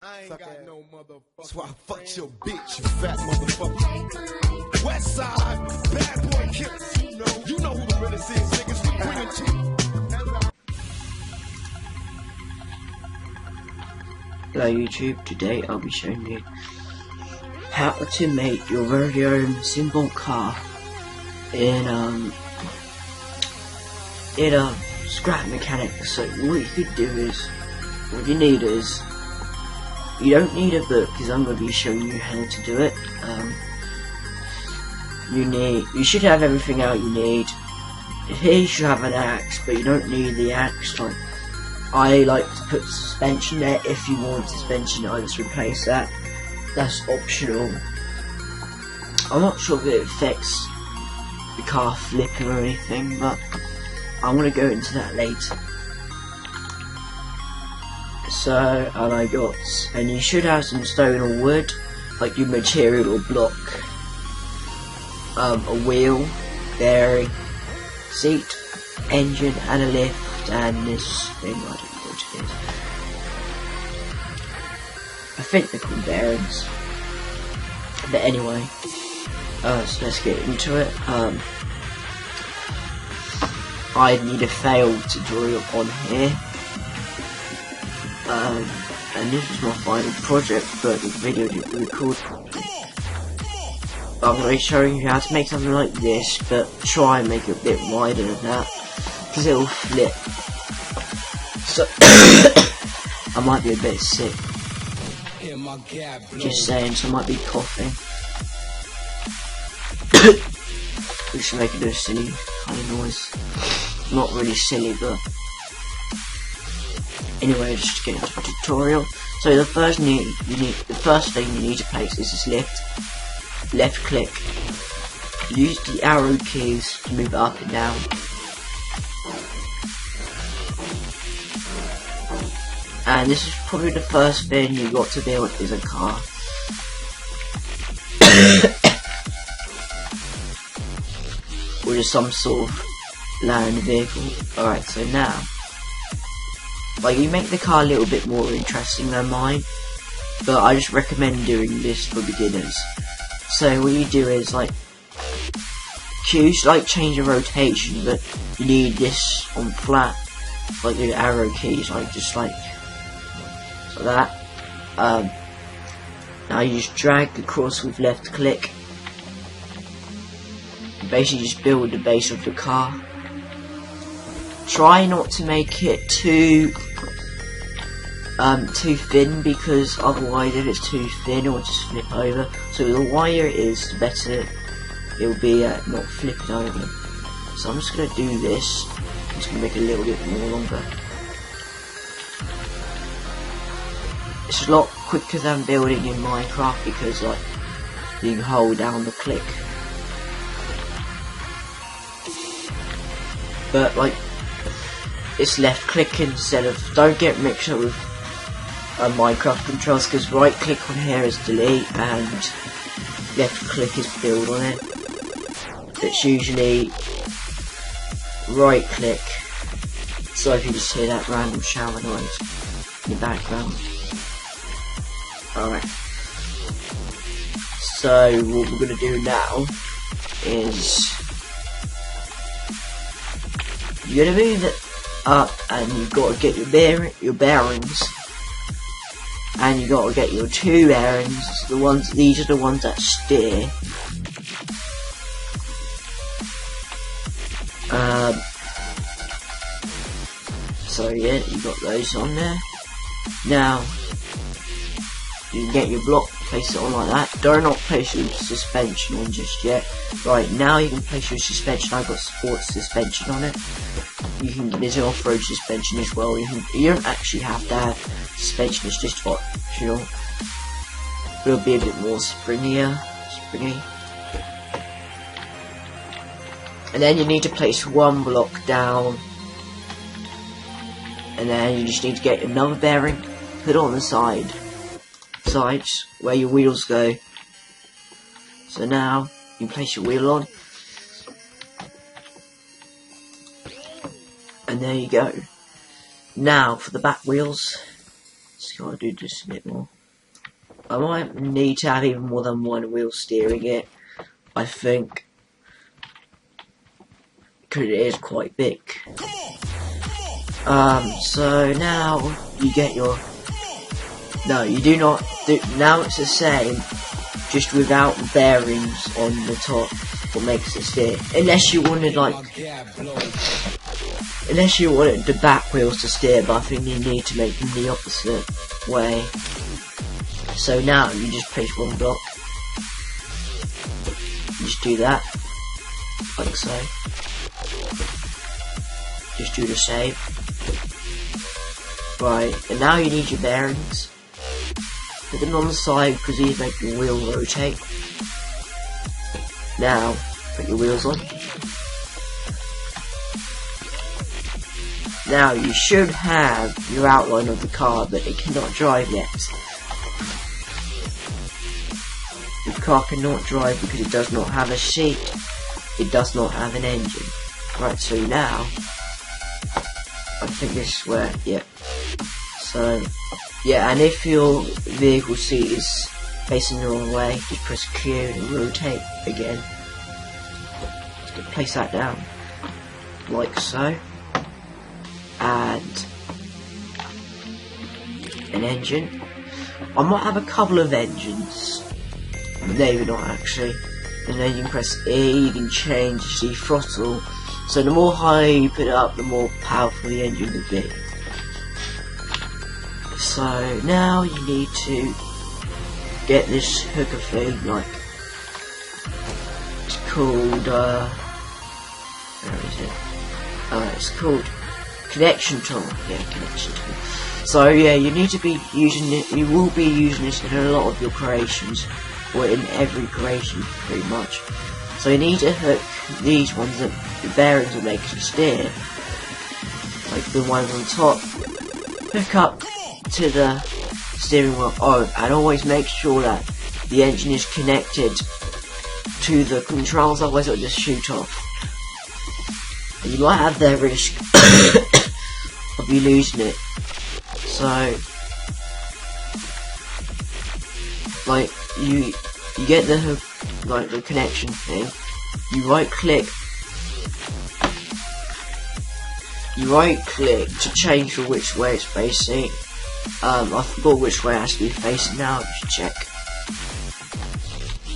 I ain't got no motherfucker. That's why I fucked your bitch, you fat motherfucker. West side, bad boy killers. You know who the realest is, niggas. We bring it to you. Hello YouTube, today I'll be showing you how to make your very own simple car in Scrap Mechanics. So what you could do is, what you need is, you don't need a book because I'm going to be showing you how to do it. You should have everything out you need. Here you should have an axe, but you don't need the axe. Like, I like to put suspension there. If you want suspension, I just replace that. That's optional. I'm not sure if it affects the car flipping or anything, but I'm going to go into that later. So, and you should have some stone or wood, like your material or block, a wheel, bearing, seat, engine, and a lift, and this thing, I don't know what it is. I think they're called bearings. But anyway, so let's get into it. I need a failed tutorial on here. And this is my final project, but the video didn't record. I'm going to be showing you how to make something like this, but try and make it a bit wider than that, because it will flip. So, I might be a bit sick. Just saying, so I might be coughing. We should make it a silly kind of noise. Not really silly, but anyway, just get into the tutorial. So the first thing you need to place is this lift. Left click. Use the arrow keys to move up and down. And this is probably the first thing you got to build is a car. Or just some sort of land vehicle. Alright, so now, like, you make the car a little bit more interesting than mine, but I just recommend doing this for beginners. So what you do is, like, choose, like, change your rotation, but you need this on flat, like the arrow keys, like, just like that. Now you just drag across with left click. You basically just build the base of the car. Try not to make it too thin, because otherwise if it's too thin it will just flip over. So the wider it is, the better it will be at not flipping over. So I'm just going to do this. I'm just going to make it a little bit more longer. It's a lot quicker than building in Minecraft, because like you can hold down the click. But like, it's left click instead of, don't get mixed up with Minecraft controls, because right click on here is delete and left click is build on it. It's usually right click. So if you just hear that random shower noise in the background. Alright. So what we're gonna do now is, you're gonna move it up, and you've got to get your bearings, and you got to get your two bearings. These are the ones that steer. So yeah, you got those on there. Now you can get your block, place it on like that. Do not place your suspension on just yet. Right, now you can place your suspension. I've got sports suspension on it. There's an off-road suspension as well. You don't actually have to have suspension, it's just optional. It'll be a bit more springy. And then you need to place one block down, and then you just need to get another bearing, put it on the sides where your wheels go. So now you place your wheel on, and there you go. Now for the back wheels, Just gotta do this a bit more. I might need to have even more than one wheel steering it, I think, because it is quite big. So now you get your, no, you do not do, now it's the same, just without bearings on the top, what makes it steer, unless you wanted the back wheels to steer, but I think you need to make them the opposite way. So now you just place one block, you just do that, like so, just do the same, right, and now you need your bearings, put them on the side because these make your wheel rotate. Now, put your wheels on. Now you should have your outline of the car, but it cannot drive yet. The car cannot drive because it does not have a seat, it does not have an engine. Right, so now, I think this is where, yeah. So, yeah, and if your vehicle seat is facing the wrong way, just press Q and rotate again. Just place that down, like so. And an engine. I might have a couple of engines. Maybe not actually. And then you can press E, you can change the throttle. So the more high you put it up, the more powerful the engine will be. So now you need to get this hooker thing, like, it's called, where is it? It's called connection tool. Yeah, connection tool. So yeah, you need to be using it, you will be using this in a lot of your creations, or in every creation pretty much. So you need to hook these ones that the bearings will make you steer, like the ones on top, hook up to the steering wheel. Oh, and always make sure that the engine is connected to the controls, otherwise it'll just shoot off. And you might have the risk of you losing it. So, like, you get the hook, like the connection thing, you right click to change for which way it's facing. I forgot which way it has to be facing now, just check.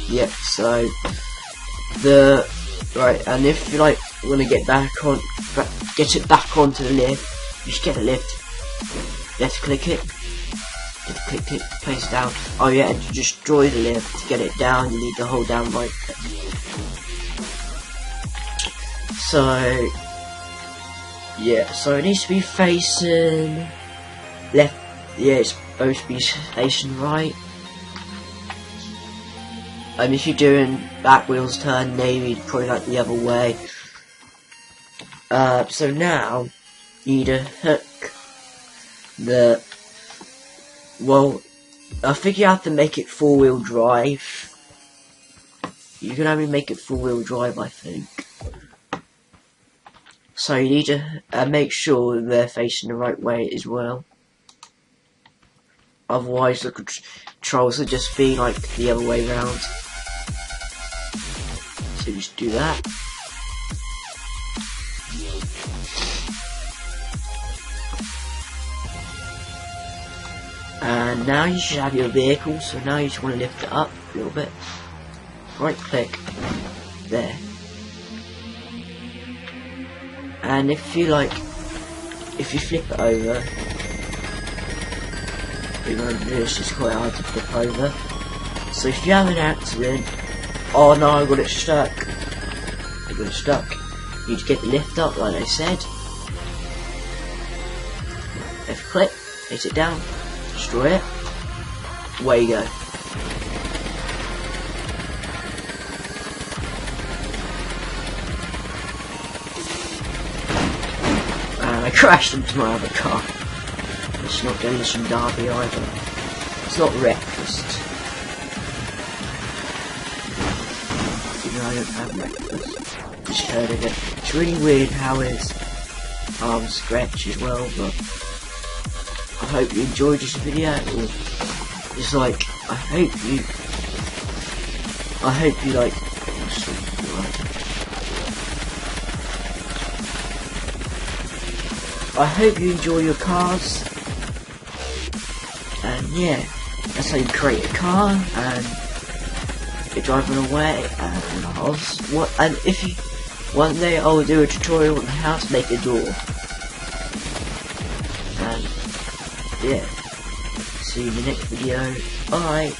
Yep, so right, and if you like want to get it back onto the lift, just get the lift, left click it, place down. Oh yeah, and to destroy the lift, to get it down you need to hold down right click. So yeah, so it needs to be facing left. Yeah, it's supposed to be facing right. And if you're doing back wheels turn, maybe probably like the other way. So now you need to hook the, well, I think you have to make it 4-wheel drive. You can only make it 4-wheel drive, I think. So you need to make sure they're facing the right way as well. Otherwise the controls will just be like the other way around. So just do that. And now you should have your vehicle, so now you just want to lift it up a little bit. Right click, there. And if you like, if you flip it over, this is quite hard to flip over. So if you have an accident, oh no, I got it stuck. You need to get the lift up, like I said. Left click, hit it down, destroy it. Away you go. And I crashed into my other car. It's not Demolition Derby either. It's not Wreckfest. Even though I don't have Wreckfest. Just heard of it. It's really weird how his arms scratch as well, but I hope you enjoyed this video. It's like, I hope you like, I hope you enjoy your cars, and yeah, that's how you create a car, and you're driving away, and if you, one day I'll do a tutorial on how to make a door, and yeah, see you in the next video, bye.